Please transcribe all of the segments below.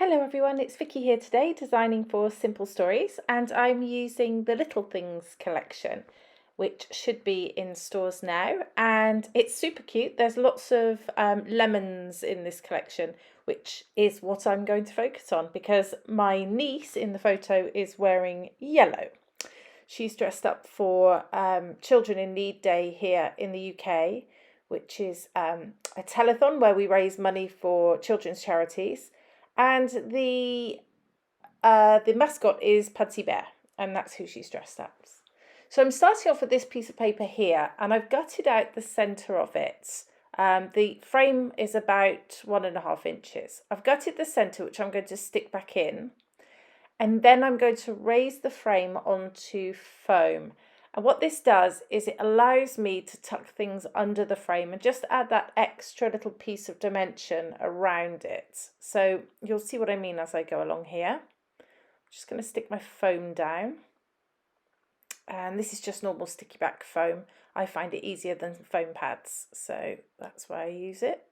Hello everyone, it's Vicki here today, designing for Simple Stories, and I'm using the Little Things collection, which should be in stores now, and it's super cute. There's lots of lemons in this collection, which is what I'm going to focus on because my niece in the photo is wearing yellow. She's dressed up for Children in Need Day here in the UK, which is a telethon where we raise money for children's charities. And the mascot is Pudsey Bear, and that's who she's dressed as. So I'm starting off with this piece of paper here, and I've gutted out the centre of it. The frame is about 1.5 inches. I've gutted the centre, which I'm going to stick back in, and then I'm going to raise the frame onto foam. And what this does is it allows me to tuck things under the frame and just add that extra little piece of dimension around it. So you'll see what I mean as I go along here. I'm just going to stick my foam down. And this is just normal sticky back foam. I find it easier than foam pads, so that's why I use it.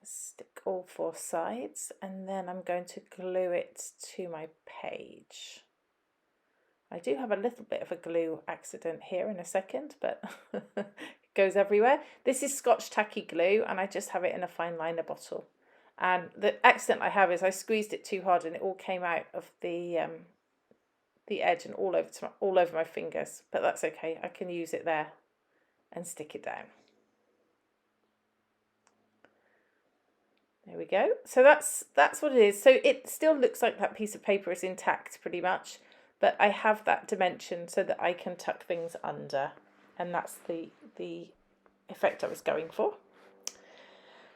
Stick all 4 sides, and then I'm going to glue it to my page. I do have a little bit of a glue accident here in a second, but it goes everywhere. This is Scotch tacky glue, and I just have it in a fine liner bottle. And the accident I have is I squeezed it too hard and it all came out of the edge and all over my fingers. But that's okay. I can use it there and stick it down. There we go. So that's what it is. So it still looks like that piece of paper is intact pretty much. But I have that dimension so that I can tuck things under, and that's the effect I was going for.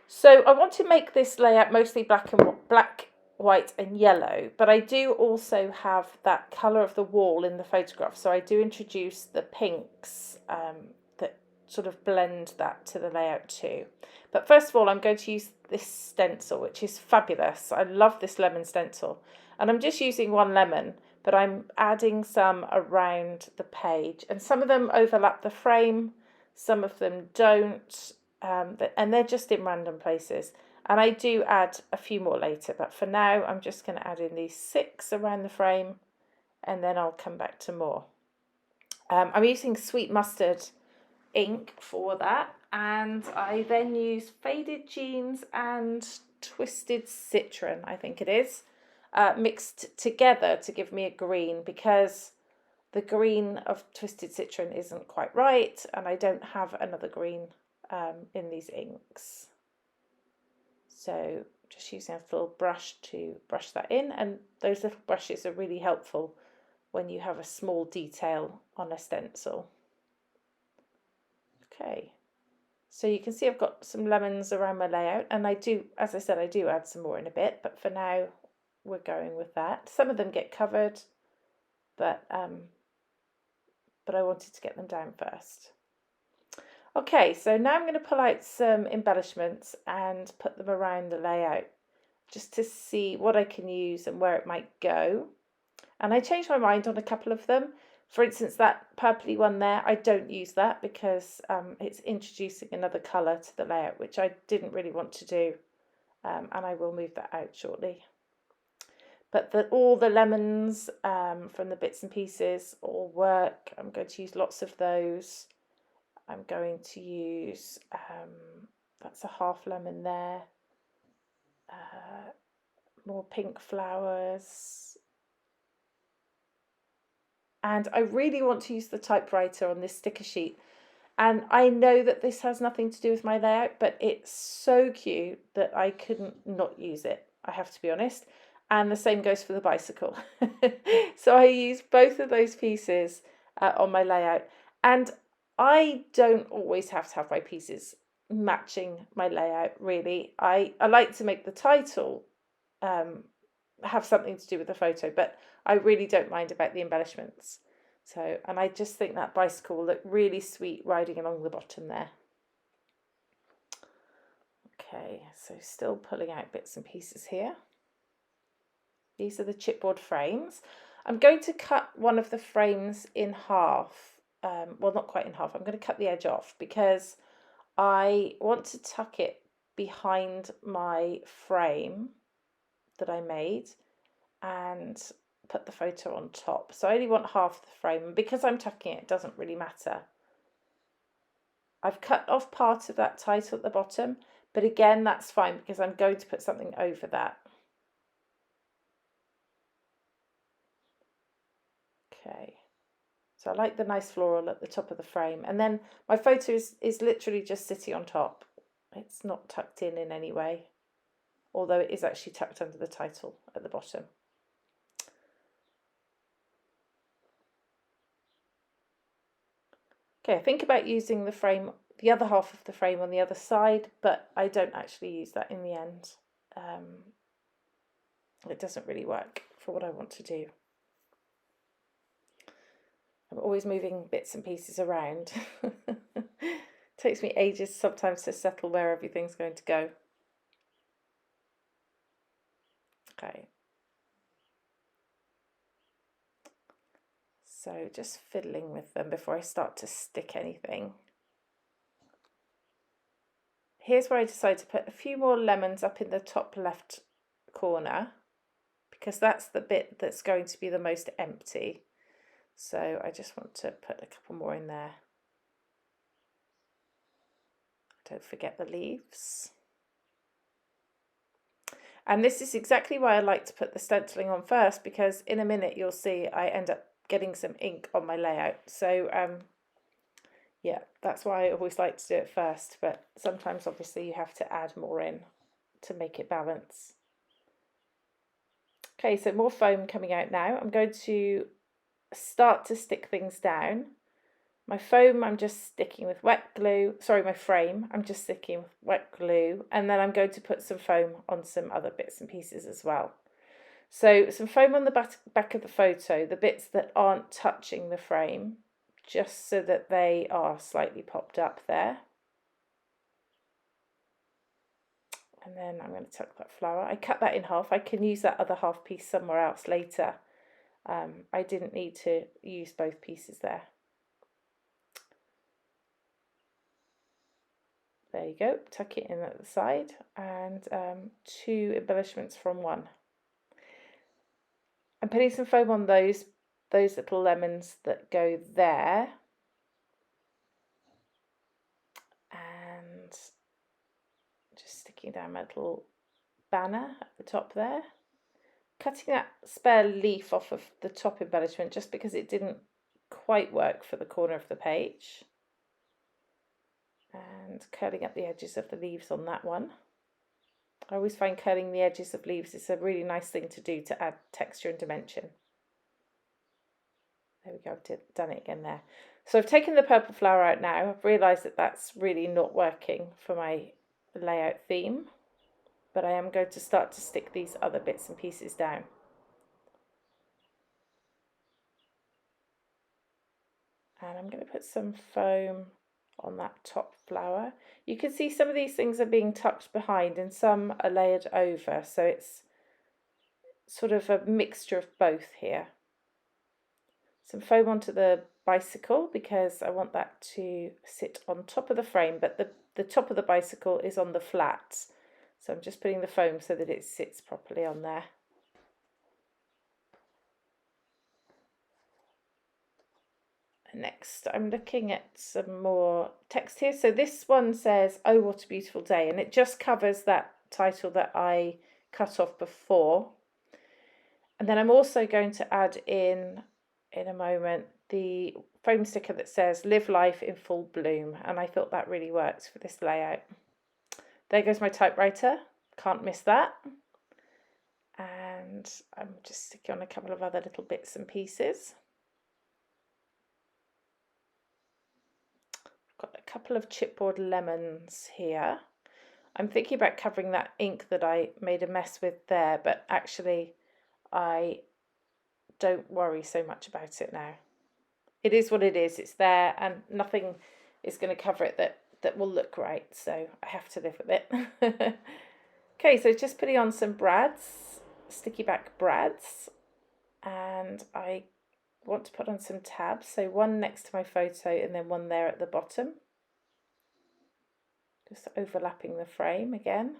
So I want to make this layout mostly black, white and yellow, but I do also have that colour of the wall in the photograph, so I do introduce the pinks that sort of blend that to the layout too. But first of all, I'm going to use this stencil, which is fabulous. I love this lemon stencil, and I'm just using 1 lemon, but I'm adding some around the page, and some of them overlap the frame, some of them don't, and they're just in random places. And I do add a few more later, but for now I'm just going to add in these 6 around the frame, and then I'll come back to more. I'm using sweet mustard ink for that, and I then use faded jeans and twisted citron, I think it is, mixed together to give me a green, because the green of twisted citron isn't quite right, and I don't have another green in these inks. So just using a little brush to brush that in, and those little brushes are really helpful when you have a small detail on a stencil. Okay, so you can see I've got some lemons around my layout, and I do, as I said, I do add some more in a bit, but for now we're going with that. Some of them get covered, but I wanted to get them down first. Okay, so now I'm going to pull out some embellishments and put them around the layout just to see what I can use and where it might go. And I changed my mind on a couple of them. For instance, that purpley one there, I don't use that because it's introducing another colour to the layout, which I didn't really want to do, and I will move that out shortly. But all the lemons from the bits and pieces all work. I'm going to use lots of those. I'm going to use, that's a half lemon there, more pink flowers. And I really want to use the typewriter on this sticker sheet. And I know that this has nothing to do with my layout, but it's so cute that I couldn't not use it, I have to be honest. And the same goes for the bicycle. So I use both of those pieces on my layout. And I don't always have to have my pieces matching my layout, really. I like to make the title have something to do with the photo, but I really don't mind about the embellishments. So, and I just think that bicycle will look really sweet riding along the bottom there. Okay, so still pulling out bits and pieces here. These are the chipboard frames. I'm going to cut one of the frames in half. Well, not quite in half. I'm going to cut the edge off because I want to tuck it behind my frame that I made and put the photo on top. So I only want half the frame, and because I'm tucking it, it doesn't really matter. I've cut off part of that title at the bottom, but again, that's fine because I'm going to put something over that. Okay, so I like the nice floral at the top of the frame, and then my photo is literally just sitting on top. It's not tucked in any way, although it is actually tucked under the title at the bottom. Okay, I think about using the frame, the other half of the frame on the other side, but I don't actually use that in the end. It doesn't really work for what I want to do. I'm always moving bits and pieces around. Takes me ages sometimes to settle where everything's going to go. Okay. So just fiddling with them before I start to stick anything. Here's where I decide to put a few more lemons up in the top left corner, because that's the bit that's going to be the most empty. So I just want to put a couple more in there. Don't forget the leaves. And this is exactly why I like to put the stenciling on first, because in a minute you'll see I end up getting some ink on my layout. So yeah, that's why I always like to do it first, but sometimes obviously you have to add more in to make it balance. Okay, so more foam coming out now. I'm going to start to stick things down. My foam, I'm just sticking with wet glue. Sorry, my frame, I'm just sticking with wet glue. And then I'm going to put some foam on some other bits and pieces as well. So some foam on the back of the photo, the bits that aren't touching the frame, just so that they are slightly popped up there. And then I'm going to tuck that flower. I cut that in half. I can use that other half piece somewhere else later. I didn't need to use both pieces there. There you go, tuck it in at the side, and 2 embellishments from 1. I'm putting some foam on those little lemons that go there. And just sticking down my little banner at the top there. Cutting that spare leaf off of the top embellishment just because it didn't quite work for the corner of the page. And curling up the edges of the leaves on that one. I always find curling the edges of leaves is a really nice thing to do to add texture and dimension. There we go, I've done it again there. So I've taken the purple flower out now. I've realised that that's really not working for my layout theme, but I am going to start to stick these other bits and pieces down. And I'm going to put some foam on that top flower. You can see some of these things are being tucked behind and some are layered over, so it's sort of a mixture of both here. Some foam onto the bicycle because I want that to sit on top of the frame, but the top of the bicycle is on the flat, so I'm just putting the foam so that it sits properly on there. Next, I'm looking at some more text here. So this one says, "Oh, what a beautiful day," and it just covers that title that I cut off before. And then I'm also going to add in a moment, the foam sticker that says, "Live life in full bloom," and I thought that really worked for this layout. There goes my typewriter, can't miss that. And I'm just sticking on a couple of other little bits and pieces. Got a couple of chipboard lemons here. I'm thinking about covering that ink that I made a mess with there, but actually I don't worry so much about it now. It is what it is, it's there, and nothing is going to cover it that will look right, so I have to live with it. Okay, so just putting on some brads, sticky back brads, and I want to put on some tabs, so one next to my photo and then one there at the bottom. Just overlapping the frame again.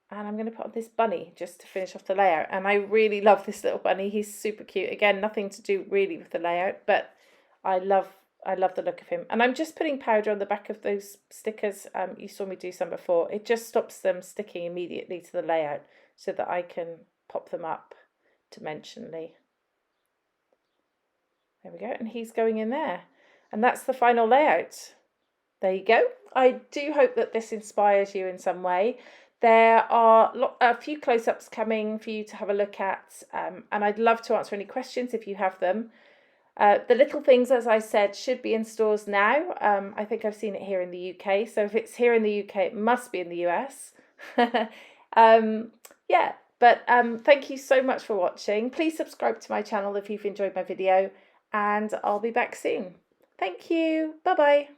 And I'm going to put on this bunny just to finish off the layout. And I really love this little bunny. He's super cute. Again, nothing to do really with the layout, but I love the look of him. And I'm just putting powder on the back of those stickers. You saw me do some before. It just stops them sticking immediately to the layout so that I can pop them up dimensionally. There we go. And he's going in there. And that's the final layout. There you go. I do hope that this inspires you in some way. There are a few close-ups coming for you to have a look at, and I'd love to answer any questions if you have them. The little things, as I said, should be in stores now. I think I've seen it here in the UK, so if it's here in the UK, it must be in the US. Yeah, but thank you so much for watching. Please subscribe to my channel if you've enjoyed my video, and I'll be back soon. Thank you. Bye-bye.